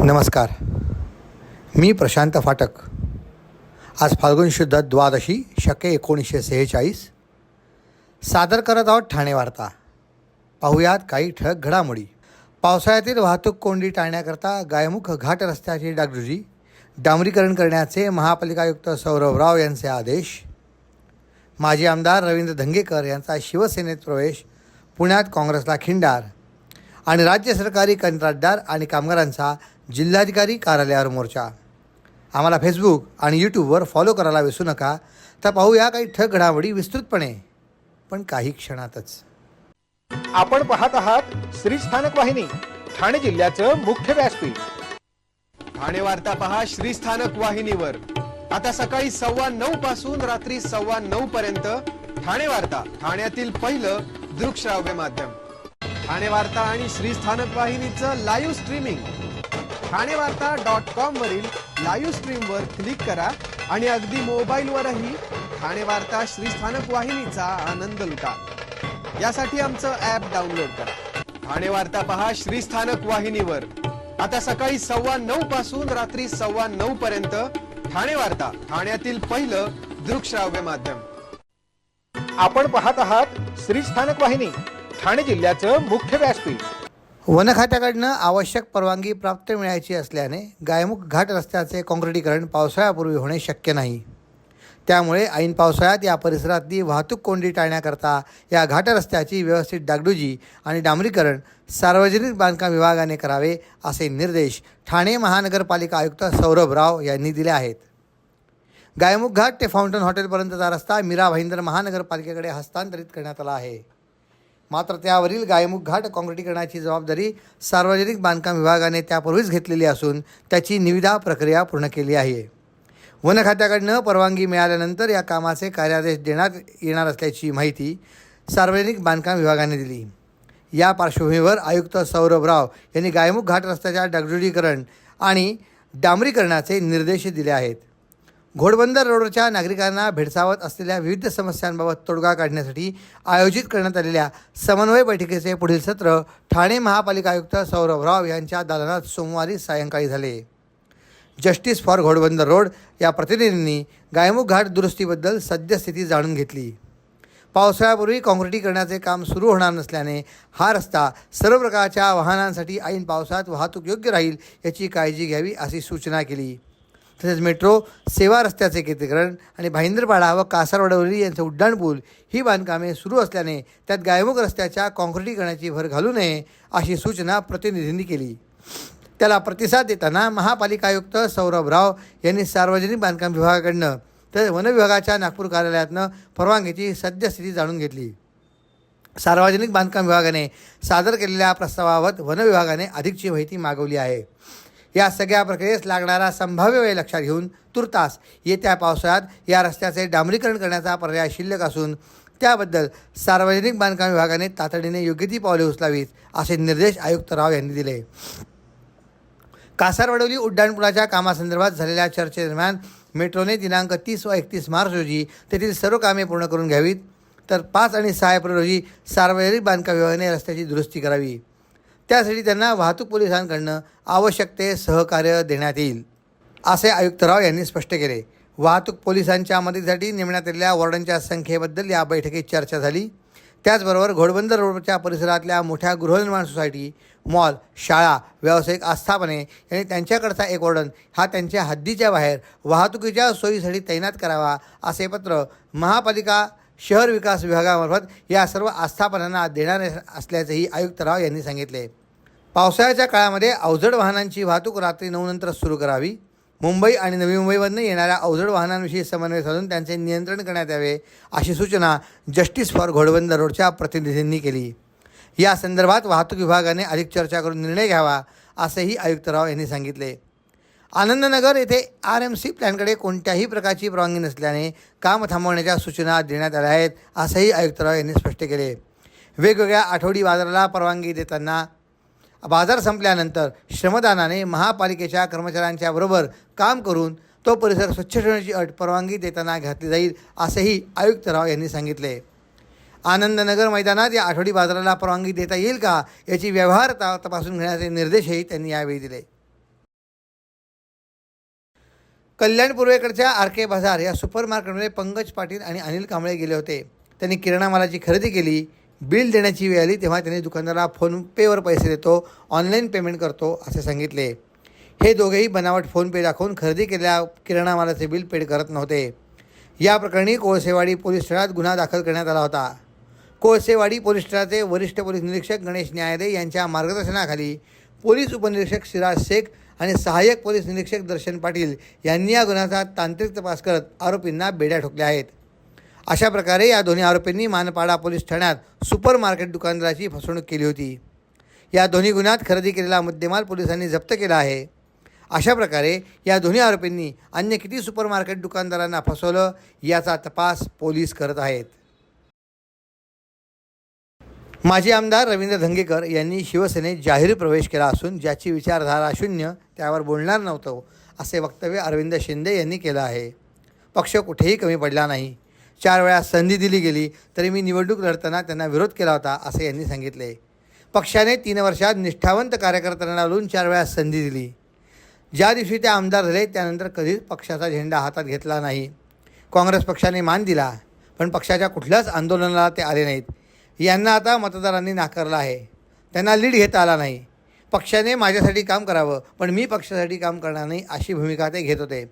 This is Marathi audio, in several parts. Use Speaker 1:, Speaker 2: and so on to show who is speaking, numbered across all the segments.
Speaker 1: नमस्कार. मी प्रशांत फाटक. आज फाल्गुन शुद्ध द्वादशी शके 1946 सादर करत आहोत ठाणे वार्ता. पाहुयात काही ठळक घडामोडी. पावसाळ्यातील वाहतूक कोंडी टाळण्याकरता गायमुख घाट रस्त्याची डागडुजी, डांबरीकरण करण्याचे महापालिका आयुक्त सौरभ राव यांचे आदेश. माजी आमदार रवींद्र धंगेकर यांचा शिवसेनेत प्रवेश, पुण्यात काँग्रेसला खिंडार. आणि राज्य सरकारी कंत्राटदार आणि कामगारांचा जिल्हाधिकारी कार्यालयावर मोर्चा. आम्हाला फेसबुक आणि यूट्यूबवर फॉलो करायला विसरू नका. तर पाहूया काही ठळक घडामोडी विस्तृतपणे, पण काही क्षणातच.
Speaker 2: आपण पाहत आहात श्री स्थानक वाहिनी, ठाणे जिल्ह्याचं मुख्य व्यासपीठ.
Speaker 3: ठाणे वार्ता पहा श्री स्थानक वाहिनीवर. आता सकाळी 9:15 पासून रात्री 9:15 पर्यंत ठाणे वार्ता, ठाण्यातील पहिलं दृकश्राव्य माध्यम. ठाणे वार्ता आणि श्री स्थानक वाहिनीचं लाईव्ह स्ट्रीमिंग ठाणेवार्ता.com वरील लाईव्ह स्ट्रीमवर क्लिक करा आणि अगदी मोबाईलवरही ठाणे वार्ता श्री स्थानक वाहिनीचा आनंद लुटा. यासाठी आमचं ॲप डाउनलोड करा. ठाणे वार्ता पहा श्री स्थानक वाहिनीवर. आता सकाळी 9:15 पासून रात्री 9:15 पर्यंत ठाणे वार्ता, ठाण्यातील पहिलं दृकश्राव्य माध्यम.
Speaker 2: आपण पाहत आहात श्री स्थानक वाहिनी, ठाणे जिल्ह्याचं मुख्य व्यासपीठ.
Speaker 1: वन खात्याकडनं आवश्यक परवानगी प्राप्त मिळायची असल्याने गायमुख घाट रस्त्याचे काँक्रिटीकरण पावसाळ्यापूर्वी होणे शक्य नाही. त्यामुळे ऐन पावसाळ्यात या परिसरातली वाहतूक कोंडी टाळण्याकरता या घाट रस्त्याची व्यवस्थित डागडुजी आणि डांबरीकरण सार्वजनिक बांधकाम विभागाने करावे, असे निर्देश ठाणे महानगरपालिका आयुक्त सौरभ राव यांनी दिले आहेत. गायमुख घाट ते फाउंटन हॉटेलपर्यंतचा रस्ता मीरा भाईंदर महानगरपालिकेकडे हस्तांतरित करण्यात आला आहे. मात्र त्यावरील गायमुख घाट काँक्रिटीकरणाची जबाबदारी सार्वजनिक बांधकाम विभागाने त्यापूर्वीच घेतलेली असून त्याची निविदा प्रक्रिया पूर्ण केली आहे. वन खात्याकडनं परवानगी मिळाल्यानंतर या कामाचे कार्यादेश देण्यात येणार असल्याची माहिती सार्वजनिक बांधकाम विभागाने दिली. या पार्श्वभूमीवर आयुक्त सौरभ राव यांनी गायमुख घाट रस्त्याच्या डागडुजीकरण आणि डांबरीकरणाचे निर्देश दिले आहेत. घोडबंदर रोडच्या नागरिकांना भेडसावत असलेल्या विविध समस्यांबाबत तोडगा काढण्यासाठी आयोजित करण्यात आलेल्या समन्वय बैठकीचे पुढील सत्र ठाणे महापालिका आयुक्त सौरभ राव यांच्या दालनात सोमवारी सायंकाळी झाले. जस्टिस फॉर घोडबंदर रोड या प्रतिनिधींनी गायमुख घाट दुरुस्तीबद्दल सद्यस्थिती जाणून घेतली. पावसाळ्यापूर्वी काँक्रिटीकरणाचे काम सुरू होणार नसल्याने हा रस्ता सर्व प्रकारच्या वाहनांसाठी ऐन पावसात वाहतूक योग्य राहील याची काळजी घ्यावी, अशी सूचना केली. तसेच मेट्रो सेवा रस्त्याचे एकीकरण आणि भाईंदरपाडा व कासारवडवली यांचे उड्डाणपूल ही बांधकामे सुरू असल्याने त्यात गायमुख रस्त्याच्या काँक्रिटीकरणाची भर घालू नये, अशी सूचना प्रतिनिधींनी केली. त्याला प्रतिसाद देताना महापालिका आयुक्त सौरभ राव यांनी सार्वजनिक बांधकाम विभागाकडनं तर वन विभागाच्या नागपूर कार्यालयातनं परवानगीची सद्यस्थिती जाणून घेतली. सार्वजनिक बांधकाम विभागाने सादर केलेल्या प्रस्तावाबाबत वन विभागाने अधिकची माहिती मागवली आहे. या सगळ्या प्रक्रियेस लागणारा संभाव्य वेळ लक्षात घेऊन तुर्तास येत्या पावसाळ्यात या रस्त्याचे डांबरीकरण करण्याचा पर्याय शिल्लक असून त्याबद्दल सार्वजनिक बांधकाम विभागाने तातडीने योग्य ती पावले उचलावीत, असे निर्देश आयुक्त राव यांनी दिले. कासारवडवली उड्डाणपुलाच्या कामासंदर्भात झालेल्या चर्चेदरम्यान मेट्रोने दिनांक 30 व 31 मार्च रोजी तेथील सर्व कामे पूर्ण करून घ्यावीत, तर 5 आणि 6 एप्रिल रोजी सार्वजनिक बांधकाम विभागाने रस्त्याची दुरुस्ती करावी. त्यासाठी त्यांना वाहतूक पोलिसांकडून आवश्यक ते सहकार्य देण्यात येईल, असे आयुक्त राव यांनी स्पष्ट केले. वाहतूक पोलिसांच्या मदतीसाठी नेमण्यात आलेल्या वॉर्डनच्या संख्येबद्दल या बैठकीत चर्चा झाली. त्याचबरोबर घोडबंदर रोडच्या परिसरातल्या मोठ्या गृहनिर्माण सोसायटी, मॉल, शाळा, व्यावसायिक आस्थापने यांनी त्यांच्याकडचा एक वॉर्डन हा त्यांच्या हद्दीच्या बाहेर वाहतुकीच्या सोयीसाठी तैनात करावा, असे पत्र महापालिका शहर विकास विभागामार्फत या सर्व आस्थापनांना देणार असल्याचेही आयुक्त राव यांनी सांगितले. पावसाळ्याच्या काळामध्ये अवजड वाहनांची वाहतूक रात्री 9 नंतर सुरू करावी. मुंबई आणि नवी मुंबईमधून येणाऱ्या अवजड वाहनांविषयी समन्वय साधून त्यांचे नियंत्रण करण्यात यावे, अशी सूचना जस्टिस फॉर घोडबंदर रोडच्या प्रतिनिधींनी केली. या संदर्भात वाहतूक विभागाने अधिक चर्चा करून निर्णय घ्यावा, असेही आयुक्त राव यांनी सांगितले. आनंदनगर येथे RMC प्लॅनकडे कोणत्याही प्रकारची परवानगी नसल्याने काम थांबवण्याच्या सूचना देण्यात आल्या आहेत, असंही आयुक्त राव यांनी स्पष्ट केले. वेगवेगळ्या आठवडी बाजाराला परवानगी देताना बाजार संपल्यानंतर श्रमदानाने महापालिकेच्या कर्मचाऱ्यांच्या बरोबर काम करून तो परिसर स्वच्छ ठेवण्याची अट परवानगी देताना घातली जाईल, असेही आयुक्त राव यांनी सांगितले. आनंदनगर मैदानात या आठवडी बाजाराला परवानगी देता येईल का, याची व्यवहार तपासून घेण्याचे निर्देशही त्यांनी यावेळी दिले. कल्याण पूर्वेकडच्या आर के बाजार या सुपर मार्केटमध्ये पंकज पाटील आणि अनिल कांबळे गेले होते. त्यांनी किराणा मालाची खरेदी केली. बिल देण्याची वेळ आली तेव्हा त्यांनी दुकानदाराला फोनपेवर पैसे देतो, ऑनलाईन पेमेंट करतो असे सांगितले. हे दोघेही बनावट फोनपे दाखवून खरेदी केलेल्या किराणा मालाचे बिल पेड करत नव्हते. या प्रकरणी कोळसेवाडी पोलीस ठाण्यात गुन्हा दाखल करण्यात आला होता. कोळसेवाडी पोलीस ठाण्याचे वरिष्ठ पोलीस निरीक्षक गणेश न्यायालय यांच्या मार्गदर्शनाखाली पोलीस उपनिरीक्षक सिराज शेख आणि सहाय्यक पोलीस निरीक्षक दर्शन पाटील यांनी या गुन्ह्याचा तांत्रिक तपास करत आरोपींना बेड्या ठोकल्या आहेत. अशा प्रकारे या दोन्ही आरोपींनी मानपाडा पोलीस ठाण्यात सुपर मार्केट दुकानदाराची फसवणूक केली होती. या दोन्ही गुन्ह्यात खरेदी केलेला मुद्देमाल पोलिसांनी जप्त केला आहे. अशा प्रकारे या दोन्ही आरोपींनी अन्य किती सुपर मार्केट दुकानदारांना फसवलं याचा तपास पोलीस करत आहेत. माजी आमदार रवींद्र धंगेकर यांनी शिवसेनेत जाहीर प्रवेश केला असून ज्याची विचारधारा शून्य त्यावर बोलणार नव्हतो असे वक्तव्य अरविंद शिंदे यांनी केलं आहे. पक्ष कुठेही कमी पडला नाही. 4 वेळा संधी दिली गेली तरी मी निवडणूक लढताना त्यांना विरोध केला होता असे यांनी सांगितले. पक्षाने 3 वर्षात निष्ठावंत कार्यकर्त्यांना लावून 4 वेळा संधी दिली. ज्या दिवशी ते आमदार झाले त्यानंतर कधीच पक्षाचा झेंडा हातात घेतला नाही. काँग्रेस पक्षाने मान दिला पण पक्षाच्या कुठल्याच आंदोलनाला ते आले नाहीत. यांना आता मतदारांनी नाकारलं आहे. त्यांना लीड घेता आला नाही. पक्षाने माझ्यासाठी काम करावं पण मी पक्षासाठी काम करणार नाही अशी भूमिका ते घेत होते.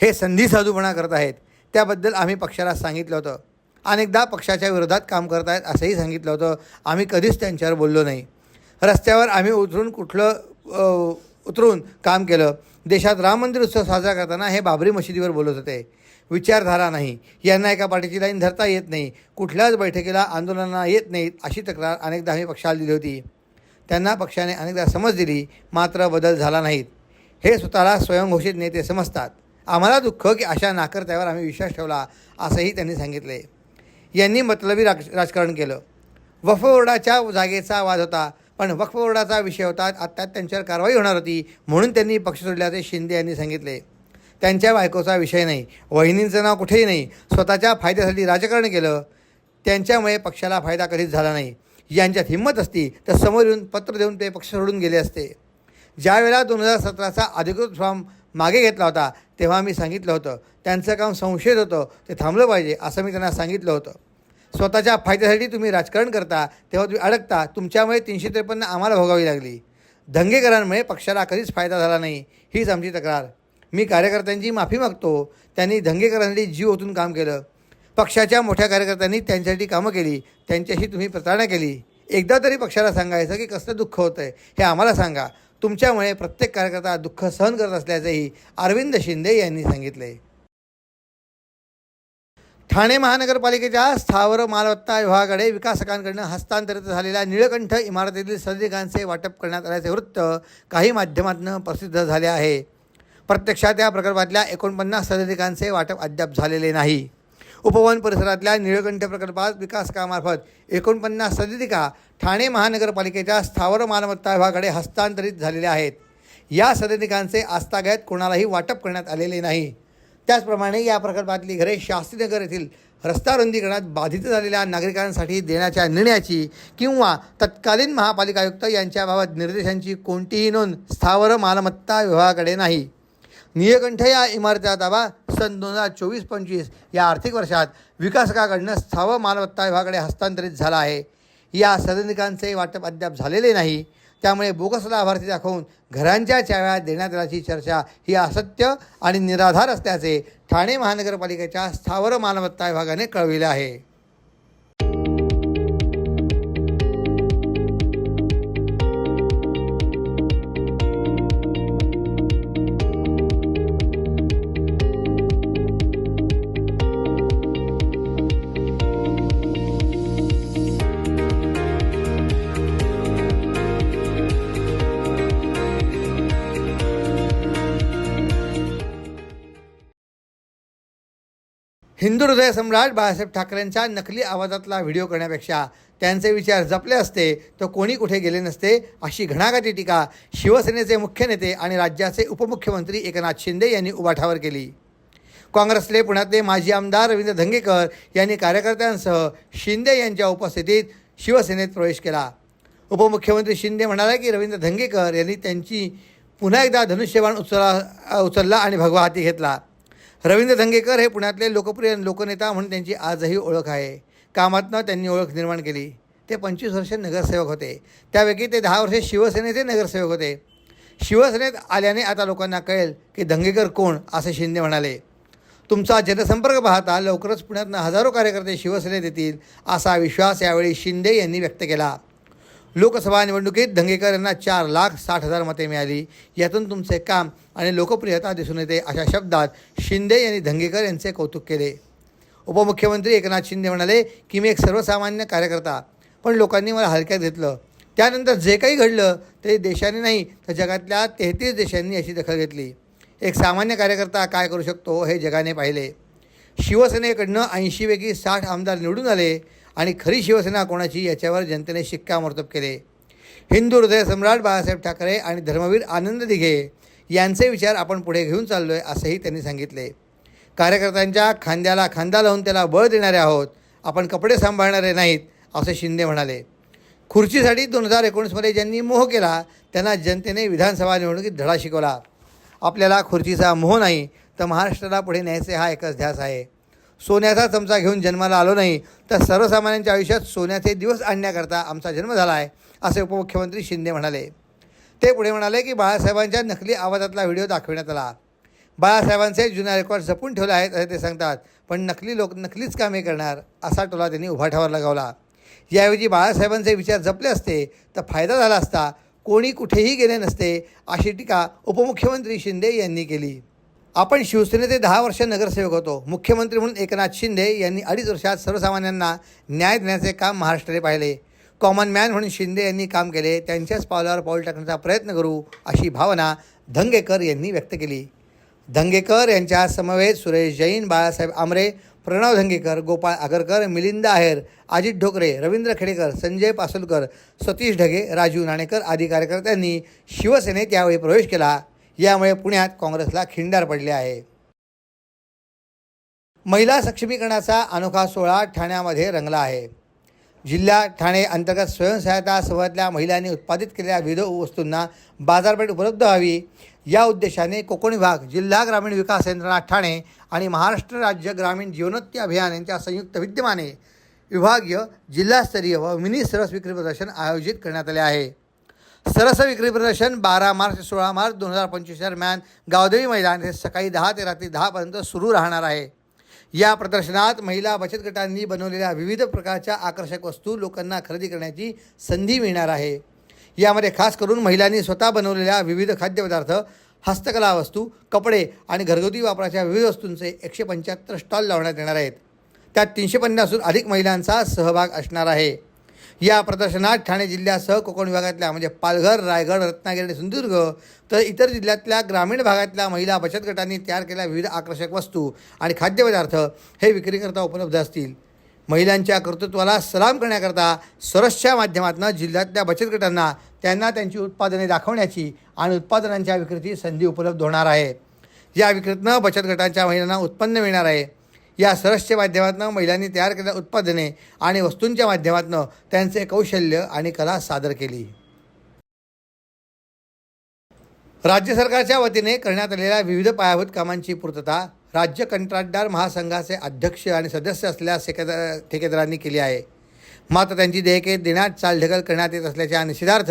Speaker 1: हे संधी साधूपणा करत आहेत. त्याबद्दल आम्ही पक्षाला सांगितलं होतं. अनेकदा पक्षाच्या विरोधात काम करत आहेत असंही सांगितलं होतं. आम्ही कधीच त्यांच्यावर बोललो नाही. रस्त्यावर आम्ही उतरून काम केलं. देशात राम मंदिर उत्सव साजरा करताना हे बाबरी मशिदीवर बोलत होते. विचारधारा नाही. यांना एका पार्टीची लाईन धरता येत नाही. कुठल्याच बैठकीला आंदोलनाला येत नाहीत अशी तक्रार अनेकदा आम्ही पक्षाला दिली होती. त्यांना पक्षाने अनेकदा समज दिली मात्र बदल झाला नाहीत. हे स्वतःला स्वयंघोषित नेते समजतात. आम्हाला दुःख की अशा नाकर्त्यावर आम्ही विश्वास ठेवला असंही त्यांनी सांगितले. यांनी मतलबी राजकारण केलं. वक्फ बोर्डाच्या जागेचा वाद होता पण वक्फ बोर्डाचा विषय होता. आता त्यांच्यावर कारवाई होणार होती म्हणून त्यांनी पक्ष सोडल्याचे शिंदे यांनी सांगितले. त्यांच्या बायकोचा विषय नाही. वहिनींचं नाव कुठेही नाही. स्वतःच्या फायद्यासाठी राजकारण केलं. त्यांच्यामुळे पक्षाला फायदा कधीच झाला नाही. यांच्यात हिंमत असती तर समोर येऊन पत्र देऊन ते पक्ष सोडून गेले असते. ज्यावेळेला 2017चा अधिकृत फॉर्म मागे घेतला होता तेव्हा मी सांगितलं होतं त्यांचं काम संशयित होतं ते थांबलं पाहिजे असं मी त्यांना सांगितलं होतं. स्वतःच्या फायद्यासाठी तुम्ही राजकारण करता तेव्हा तुम्ही अडकता. तुमच्यामुळे 353 आम्हाला भोगावी लागली. धंगेकरांमुळे पक्षाला कधीच फायदा झाला नाही हीच आमची तक्रार. मी कार्यकर्त्यांची माफी मागतो. त्यांनी धंगेकरांसाठी जीव ओतून काम केलं. पक्षाच्या मोठ्या कार्यकर्त्यांनी त्यांच्यासाठी कामं केली. त्यांच्याशी तुम्ही प्रतारणा केली. एकदा तरी पक्षाला सांगायचं की कसलं दुःख होतं आहे हे आम्हाला सांगा. तुमच्यामुळे प्रत्येक कार्यकर्ता दुःख सहन करत असल्याचंही अरविंद शिंदे यांनी सांगितले. ठाणे महानगरपालिकेच्या स्थावर मालमत्ता विभागाकडे विकासकांकडून हस्तांतरित झालेल्या निळकंठ इमारतीतील सदनिकांचे वाटप करण्यात आल्याचे वृत्त काही माध्यमातून प्रसिद्ध झाले आहे. प्रत्यक्षात या प्रकल्पातल्या 49 सदनिकांचे वाटप अद्याप झालेले नाही. उपवन परिसरातल्या निळकंठ प्रकल्पात विकासकामार्फत 49 सदनिका ठाणे महानगरपालिकेच्या स्थावर मालमत्ता विभागाकडे हस्तांतरित झालेल्या आहेत. या सदनिकांचे आस्थागायत कोणालाही वाटप करण्यात आलेले नाही. त्याचप्रमाणे या प्रकल्पातली घरे शास्त्रीनगर येथील रस्ता रुंदीकरणात बाधित झालेल्या नागरिकांसाठी देण्याच्या निर्णयाची किंवा तत्कालीन महापालिका आयुक्त यांच्याबाबत निर्देशांची कोणतीही नोंद स्थावर मालमत्ता विभागाकडे नाही. निळकंठ या इमारतीचा ताबा सन 2024-25 या आर्थिक वर्षात विकासकाकडून स्थावर मालमत्ता विभागाकडे हस्तांतरित झाला आहे. या सदनिकांचे वाटप अद्याप झालेले नाही. त्यामुळे बोगस लाभार्थी दाखवून घरांच्या चाव्या देण्यात आल्याची चर्चा ही असत्य आणि निराधार असल्याचे ठाणे महानगरपालिकेच्या स्थावर मालमत्ता विभागाने कळविले आहे. हिंदू हृदय सम्राट बाळासाहेब ठाकरेंच्या नकली आवाजातला व्हिडिओ करण्यापेक्षा त्यांचे विचार जपले असते तर कोणी कुठे गेले नसते अशी घणाघाती टीका शिवसेनेचे मुख्य नेते आणि राज्याचे उपमुख्यमंत्री एकनाथ शिंदे यांनी उभाठावर केली. काँग्रेसले पुण्यातले माजी आमदार रवींद्र धंगेकर यांनी कार्यकर्त्यांसह शिंदे यांच्या उपस्थितीत शिवसेनेत प्रवेश केला. उपमुख्यमंत्री शिंदे म्हणाले की रवींद्र धंगेकर यांनी त्यांची पुन्हा एकदा धनुष्यबाण उचलला आणि भगवा हाती घेतला. रवींद्र धंगेकर हे पुण्यातले लोकप्रिय लोकनेता म्हणून त्यांची आजही ओळख आहे. कामातनं त्यांनी ओळख निर्माण केली. ते 25 वर्षे नगरसेवक होते. त्यापैकी ते 10 वर्षे शिवसेनेचे नगरसेवक होते. शिवसेनेत आल्याने आता लोकांना कळेल की धंगेकर कोण, असे शिंदे म्हणाले. तुमचा जनसंपर्क पाहता लवकरच पुण्यातनं हजारो कार्यकर्ते शिवसेनेत येतील, असा विश्वास यावेळी शिंदे यांनी व्यक्त केला. लोकसभा निवडणुकीत धंगेकर यांना 4,60,000 मते मिळाली. यातून तुमचे काम आणि लोकप्रियता दिसून येते, अशा शब्दात शिंदे यांनी धंगेकर यांचे कौतुक केले. उपमुख्यमंत्री एकनाथ शिंदे म्हणाले की मी एक सर्वसामान्य कार्यकर्ता, पण लोकांनी मला हलक्यात घेतलं. त्यानंतर जे काही घडलं ते देशाने नाही तर जगातल्या 33 देशांनी याची दखल घेतली. एक सामान्य कार्यकर्ता काय करू शकतो हे जगाने पाहिले. शिवसेनेकडनं 80 पैकी 60 आमदार निवडून आले आणि खरी शिवसेना कोणाची याच्यावर जनतेने शिक्कामोर्तब केले. हिंदू हृदय सम्राट बाळासाहेब ठाकरे आणि धर्मवीर आनंद दिघे यांचे विचार आपण पुढे घेऊन चाललो आहे, असंही त्यांनी सांगितले. कार्यकर्त्यांच्या खांद्याला खांदा लावून त्याला बळ देणारे आहोत, आपण कपडे सांभाळणारे नाहीत, असे शिंदे म्हणाले. खुर्चीसाठी 2019मध्ये ज्यांनी मोह केला त्यांना जनतेने विधानसभा निवडणुकीत धडा शिकवला. आपल्याला खुर्चीचा मोह नाही तर महाराष्ट्राला पुढे न्यायचे हा एकच ध्यास आहे. सोन्याचा चमचा घेऊन जन्माला आलो नाही तर सर्वसामान्यांच्या आयुष्यात सोन्याचे दिवस आणण्याकरता आमचा जन्म झाला आहे, असे उपमुख्यमंत्री शिंदे म्हणाले. ते पुढे म्हणाले की बाळासाहेबांच्या नकली आवाजातला व्हिडिओ दाखविण्यात आला. बाळासाहेबांचे जुना रेकॉर्ड जपून ठेवले आहेत असे ते सांगतात, पण नकली लोक नकलीच कामे करणार, असा टोला त्यांनी उभाठावर लगावला. याऐवजी बाळासाहेबांचे विचार जपले असते तर फायदा झाला असता, कोणी कुठेही गेले नसते, अशी टीका उपमुख्यमंत्री शिंदे यांनी केली. आपण शिवसेनेचे 10 वर्ष नगरसेवक होतो. मुख्यमंत्री म्हणून एकनाथ शिंदे यांनी 2.5 वर्षात सर्वसामान्यांना न्याय देण्याचे काम महाराष्ट्राने पाहिले. कॉमन मॅन म्हणून शिंदे यांनी काम केले. त्यांच्याच पावलावर पाऊल टाकण्याचा प्रयत्न करू, अशी भावना धंगेकर यांनी व्यक्त केली. धंगेकर यांच्या समवेत सुरेश जैन, बाळासाहेब आमरे, प्रणव धंगेकर, गोपाळ आगरकर, मिलिंद आहेर, अजित ढोकरे, रवींद्र खेडेकर, संजय पासुलकर, सतीश ढगे, राजू नाणेकर आदी कार्यकर्त्यांनी शिवसेनेत यावेळी प्रवेश केला. यामुळे पुण्यात काँग्रेसला खिंडार पडले आहे. महिला सक्षमीकरणाचा अनोखा सोहळा ठाण्यामध्ये रंगला आहे. जिल्हा ठाणे अंतर्गत स्वयंसहायता समूहातल्या महिलांनी उत्पादित केलेल्या विविध वस्तूंना बाजारपेठ उपलब्ध व्हावी या उद्देशाने कोकण विभाग, जिल्हा ग्रामीण विकास यंत्रणा ठाणे आणि महाराष्ट्र राज्य ग्रामीण जीवनोन्नती अभियान यांच्या संयुक्त विद्यमाने विभागीय, जिल्हास्तरीय व मिनी सरस विक्री प्रदर्शन आयोजित करण्यात आले आहे. सरस विक्री प्रदर्शन 12 मार्च ते 16 मार्च 2025 दरम्यान गावदेवी मैदान हे सकाळी 10 ते रात्री 10 पर्यंत सुरू राहणार आहे. या प्रदर्शनात महिला बचत गटांनी बनवलेल्या विविध प्रकारच्या आकर्षक वस्तू लोकांना खरेदी करण्याची संधी मिळणार आहे. यामध्ये खास करून महिलांनी स्वतः बनवलेल्या विविध खाद्यपदार्थ, हस्तकला वस्तू, कपडे आणि घरगुती वापराच्या विविध वस्तूंचे 175 स्टॉल लावण्यात येणार आहेत. त्यात 350हून अधिक महिलांचा सहभाग असणार आहे. या प्रदर्शनात ठाणे जिल्ह्यासह कोकण विभागातल्या म्हणजे पालघर, रायगड, रत्नागिरी आणि सिंधुदुर्ग तर इतर जिल्ह्यातल्या ग्रामीण भागातल्या महिला बचत गटांनी तयार केलेल्या विविध आकर्षक वस्तू आणि खाद्यपदार्थ हे विक्रीकरता उपलब्ध असतील. महिलांच्या कर्तृत्वाला सलाम करण्याकरता सरसच्या माध्यमातून जिल्ह्यातल्या बचत गटांना त्यांना त्यांची उत्पादने दाखवण्याची आणि उत्पादनांच्या विक्रीची संधी उपलब्ध होणार आहे. या विक्रीतनं बचत गटांच्या महिलांना उत्पन्न मिळणार आहे. या सरसच्या माध्यमातून महिलांनी तयार केलेल्या उत्पादने आणि वस्तूंच्या माध्यमातून त्यांचे कौशल्य आणि कला सादर केली. राज्य सरकारच्या वतीने करण्यात आलेल्या विविध पायाभूत कामांची पूर्तता राज्य कंत्राटदार महासंघाचे अध्यक्ष आणि सदस्य असलेल्या ठेकेदारांनी केली आहे. मात्र त्यांची देयके देण्यात चालढकल करण्यात येत असल्याच्या निषेधार्थ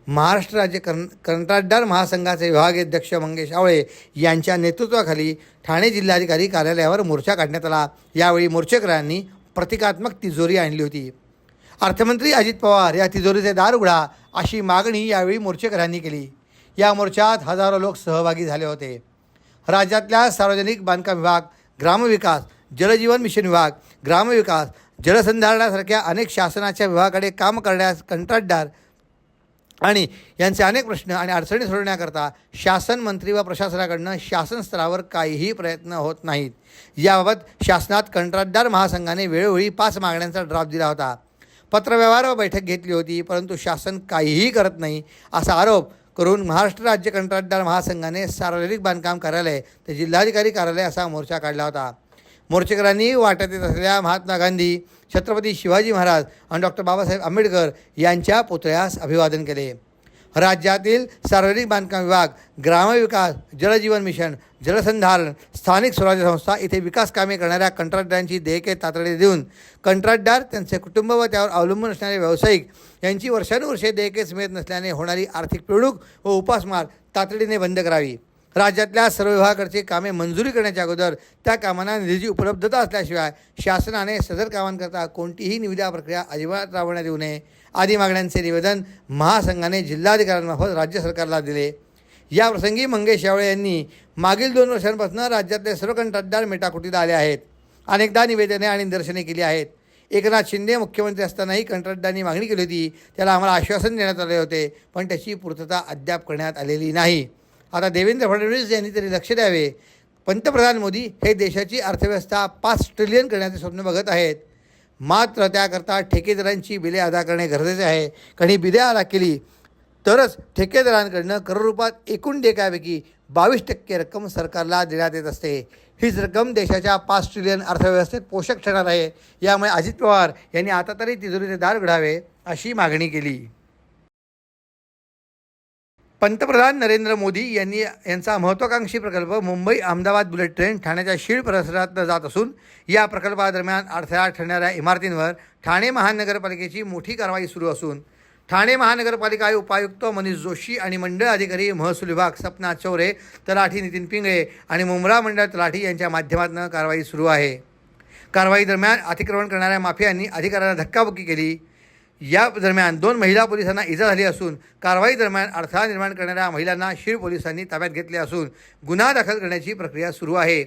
Speaker 1: महाराष्ट्र राज्य कंत्राटदार महासंघाचे विभागीय अध्यक्ष मंगेश आवळे यांच्या नेतृत्वाखाली ठाणे जिल्हाधिकारी कार्यालयावर मोर्चा काढण्यात आला. यावेळी मोर्चेकरांनी प्रतिकात्मक तिजोरी आणली होती. अर्थमंत्री अजित पवार या तिजोरीचे दार उघडा, अशी मागणी यावेळी मोर्चेकरांनी केली. या मोर्चात हजारो लोक सहभागी झाले होते. राज्यातल्या सार्वजनिक बांधकाम विभाग, ग्रामविकास, जलजीवन मिशन विभाग, ग्रामविकास, जलसंधारणासारख्या अनेक शासनाच्या विभागाकडे काम करण्यास कंत्राटदार आणि यांचे अनेक प्रश्न आणि अडचणी सोडवण्याकरता शासन, मंत्री व प्रशासनाकडून शासन स्तरावर काहीही प्रयत्न होत नाहीत. याबाबत शासनात कंत्राटदार महासंघाने वेळोवेळी 5 मागण्यांचा ड्राफ्ट दिला होता. पत्रव्यवहार व बैठक घेतली होती, परंतु शासन काहीही करत नाही असा आरोप करून महाराष्ट्र राज्य कंत्राटदार महासंघाने सार्वजनिक बांधकाम कार्यालय ते जिल्हाधिकारी कार्यालय असा मोर्चा काढला होता. मोर्चेकरांनी वाटत येत असलेल्या महात्मा गांधी, छत्रपती शिवाजी महाराज आणि डॉक्टर बाबासाहेब आंबेडकर यांच्या पुतळ्यास अभिवादन केले. राज्यातील सार्वजनिक बांधकाम विभाग, ग्रामविकास, जलजीवन मिशन, जलसंधारण, स्थानिक स्वराज्य संस्था इथे विकास कामे करणाऱ्या कंत्राटदारांची देयके तातडीने देऊन कंत्राटदार, त्यांचे कुटुंब व त्यावर अवलंबून असणारे व्यावसायिक यांची वर्षानुवर्षे देयकेच मिळत नसल्याने होणारी आर्थिक पिळवणूक व उपासमार तातडीने बंद करावी. राज्यातल्या सर्व विभागाकडची कामे मंजुरी करण्याच्या अगोदर त्या कामांना निधीची उपलब्धता असल्याशिवाय शासनाने सदर कामांकरता कोणतीही निविदा प्रक्रिया अजिबात राबवण्यात येऊ नये आदी मागण्यांचे निवेदन महासंघाने जिल्हाधिकाऱ्यांमार्फत राज्य सरकारला दिले. याप्रसंगी मंगेश यावळे यांनी मागील 2 वर्षांपासून राज्यातले सर्व कंत्राटदार मेटाकुटीला आले आहेत. अनेकदा निवेदने आणि निदर्शने केली आहेत. एकनाथ शिंदे मुख्यमंत्री असतानाही कंत्राटदारांनी मागणी केली होती. त्याला आम्हाला आश्वासन देण्यात आले होते, पण त्याची पूर्तता अद्याप करण्यात आलेली नाही. आता देवेंद्र फडणवीस यांनी तरी लक्ष द्यावे. पंतप्रधान मोदी हे देशाची अर्थव्यवस्था 5 ट्रिलियन करण्याचे स्वप्न बघत आहेत. मात्र त्याकरता ठेकेदारांची बिले अदा करणे गरजेचे आहे. कारण ही बिले अदा केली तरच ठेकेदारांकडनं करोडरूपात एकूण देयकापैकी 22% रक्कम सरकारला देण्यात येत असते. हीच रक्कम देशाच्या 5 ट्रिलियन अर्थव्यवस्थेत पोषक ठरणार आहे. यामुळे अजित पवार यांनी आता तरी तिजोरीचे दार उघडावे अशी मागणी केली. पंतप्रधान नरेंद्र मोदी यांचा महत्त्वाकांक्षी प्रकल्प मुंबई अहमदाबाद बुलेट ट्रेन ठाण्याच्या शीळ परिसरात जात असून या प्रकल्पादरम्यान अडथळा ठरणाऱ्या इमारतींवर ठाणे महानगरपालिकेची मोठी कारवाई सुरू असून ठाणे महानगरपालिका उपायुक्त मनीष जोशी आणि मंडळ अधिकारी महसूल विभाग सपना चौरे, तलाठी नितीन पिंगळे आणि मुंब्रा मंडळ तलाठी यांच्या माध्यमातून कारवाई सुरू आहे. कारवाई दरम्यान अतिक्रमण करणाऱ्या माफियांनी अधिकाऱ्यांना धक्काबुक्की केली. या दरम्यान 2 महिला पोलिसांना इजा झाली असून कारवाई दरम्यान अडथळा निर्माण करणाऱ्या महिलांना शीळ पोलिसांनी ताब्यात घेतले असून गुन्हा दाखल करण्याची प्रक्रिया सुरू आहे.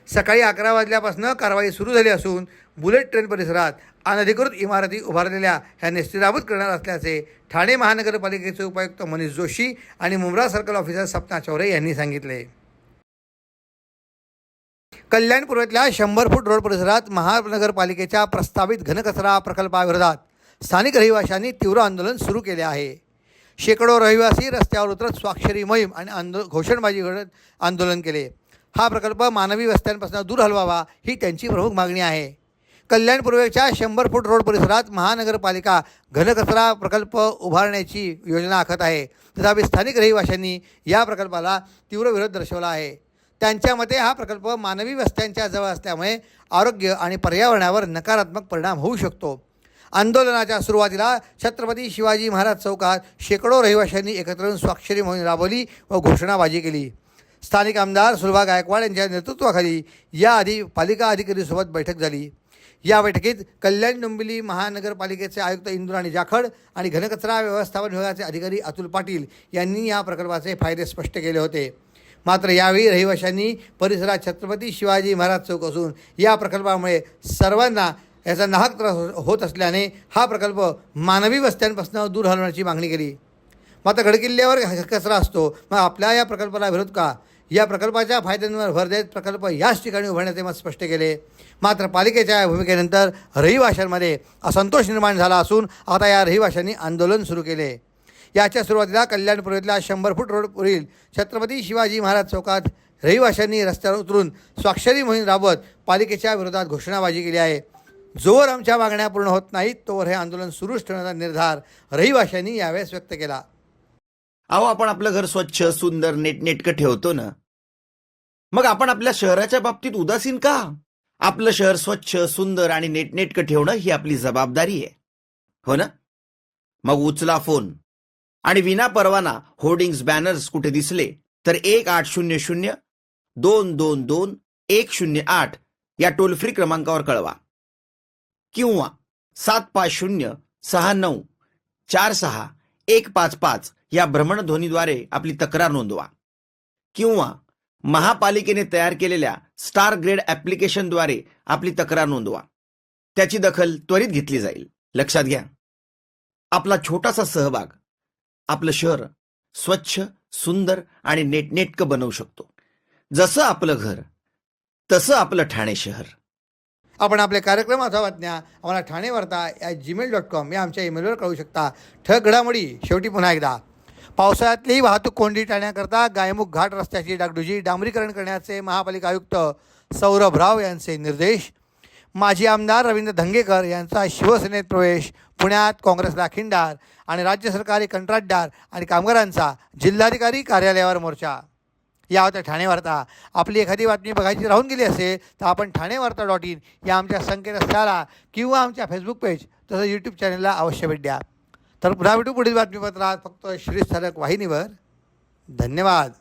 Speaker 1: सकाळी 11 वाजल्यापासून कारवाई सुरू झाली असून बुलेट ट्रेन परिसरात अनधिकृत इमारती उभारलेल्या ह्या निस्तीनाबूत करणार असल्याचे ठाणे महानगरपालिकेचे उपायुक्त मनीष जोशी आणि मुंब्रा सर्कल ऑफिसर सपना चौरे यांनी सांगितले. कल्याण पूर्वेतल्या 100 फूट रोड परिसरात महानगरपालिकेच्या प्रस्तावित घनकचरा प्रकल्पाविरोधात स्थानिक रहिवाशांनी तीव्र आंदोलन सुरू केले आहे. शेकडो रहिवासी रस्त्यावर उतरत स्वाक्षरी मोहीम आणि घोषणाबाजी करत आंदोलन केले. हा प्रकल्प मानवी वस्त्यांपासून दूर हलवावा ही त्यांची प्रमुख मागणी आहे. कल्याण पूर्वेच्या 100 फूट रोड परिसरात महानगरपालिका घनकचरा प्रकल्प उभारण्याची योजना आखत आहे. तथापि स्थानिक रहिवाशांनी या प्रकल्पाला तीव्र विरोध दर्शवला आहे. त्यांच्या मते हा प्रकल्प मानवी वस्त्यांच्या जवळ असल्यामुळे आरोग्य आणि पर्यावरणावर नकारात्मक परिणाम होऊ शकतो. आंदोलनाच्या सुरुवातीला छत्रपती शिवाजी महाराज चौकात शेकडो रहिवाशांनी एकत्र येऊन स्वाक्षरी मोहीम राबवली व घोषणाबाजी केली. स्थानिक आमदार सुलभा गायकवाड यांच्या नेतृत्वाखाली याआधी पालिका अधिकाऱ्यांसोबत बैठक झाली. या बैठकीत कल्याण डोंबिवली महानगरपालिकेचे आयुक्त इंद्राणी जाखड आणि घनकचरा व्यवस्थापन विभागाचे अधिकारी अतुल पाटील यांनी या प्रकल्पाचे फायदे स्पष्ट केले होते. मात्र यावेळी रहिवाशांनी परिसरात छत्रपती शिवाजी महाराज चौक असून या प्रकल्पामुळे सर्वांना याचा नाहक त्रास होत असल्याने हा प्रकल्प मानवी वस्त्यांपासून दूर हलवण्याची मागणी केली. मात्र गडकिल्ल्यावर कचरा असतो, मग आपल्या या प्रकल्पाला विरोध का? या प्रकल्पाच्या फायद्यांवर भर देत प्रकल्प याच ठिकाणी उभारण्याचे मत स्पष्ट केले. मात्र पालिकेच्या या भूमिकेनंतर रहिवाशांमध्ये असंतोष निर्माण झाला असून आता या रहिवाशांनी आंदोलन सुरू केले. याच्या सुरुवातीला कल्याण पूर्वेतल्या 100 फूट रोडवरील छत्रपती शिवाजी महाराज चौकात रहिवाशांनी रस्त्यावर उतरून स्वाक्षरी मोहीम राबवत पालिकेच्या विरोधात घोषणाबाजी केली आहे. जोवर आमच्या मागण्या पूर्ण होत नाहीत तोवर हे आंदोलन सुरूच ठेवण्याचा निर्धार रहिवाशांनी यावेळेस व्यक्त केला.
Speaker 4: अहो, आपण आपलं घर स्वच्छ, सुंदर, नेटनेटकं ठेवतो ना, मग आपण आपल्या शहराच्या बाबतीत उदासीन का? आपलं शहर स्वच्छ, सुंदर आणि नेटनेटकं ठेवणं ही आपली जबाबदारी आहे, हो ना? मग उचला फोन आणि विना परवाना होर्डिंग्स, बॅनर्स कुठे दिसले तर 1800-222-108 या टोल फ्री क्रमांकावर कळवा किंवा 75069464155 या भ्रमणध्वनीद्वारे आपली तक्रार नोंदवा किंवा महापालिकेने तयार केलेल्या स्टार ग्रेड ॲप्लिकेशनद्वारे आपली तक्रार नोंदवा. त्याची दखल त्वरित घेतली जाईल. लक्षात घ्या, आपला छोटासा सहभाग आपलं शहर स्वच्छ, सुंदर आणि नेटनेटकं बनवू शकतो. जसं आपलं घर तसं आपलं ठाणे शहर.
Speaker 1: आपण आपले कार्यक्रम अथवा बातम्या आम्हाला ठाणेवार्ता@gmail.com या आमच्या ईमेलवर कळवू शकता. ठळक घडामोडी शेवटी पुन्हा एकदा. पावसाळ्यातली वाहतूक कोंडी टाळण्याकरता गायमुख घाट रस्त्याची डागडुजी, डांबरीकरण करण्याचे महापालिका आयुक्त सौरभ राव यांचे निर्देश. माजी आमदार रवींद्र धंगेकर यांचा शिवसेनेत प्रवेश, पुण्यात काँग्रेसला खिंडार आणि राज्य सरकारी कंत्राटदार आणि कामगारांचा जिल्हाधिकारी कार्यालयावर मोर्चा. या होत्या ठाणे वार्ता. आपली एखादी बातमी बघायची राहून गेली असेल तर आपण ठाणेवार्ता.in या आमच्या संकेतस्थळाला किंवा आमच्या फेसबुक पेज तसंच यूट्यूब चॅनलला अवश्य भेट द्या. तर पुन्हा भेटू पुढील बातमीपत्रात फक्त श्रीस्थानक वाहिनीवर. धन्यवाद.